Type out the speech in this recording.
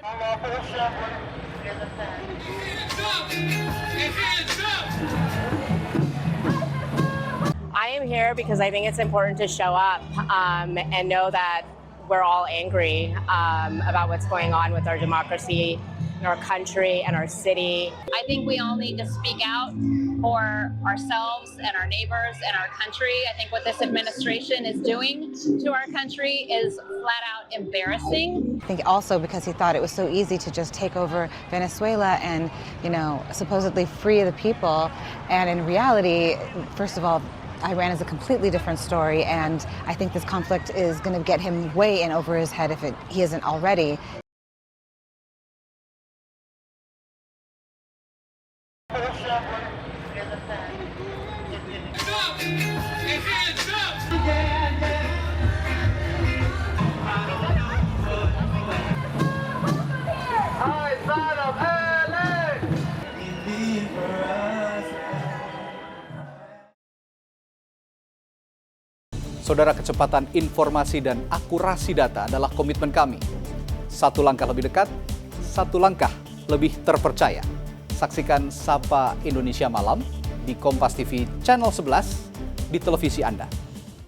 I am here because I think it's important to show up and know that we're all angry about what's going on with our democracy, in our country, and our city. I think we all need to speak out for ourselves and our neighbors and our country. I think what this administration is doing to our country is flat out embarrassing. I think also because he thought it was so easy to just take over Venezuela and, supposedly free the people. And in reality, first of all, Iran is a completely different story, and I think this conflict is going to get him way in over his head if he isn't already. Saudara, kecepatan informasi dan akurasi data adalah komitmen kami. Satu langkah lebih dekat, satu langkah lebih terpercaya. Saksikan Sapa Indonesia Malam di Kompas TV Channel 11 di televisi Anda.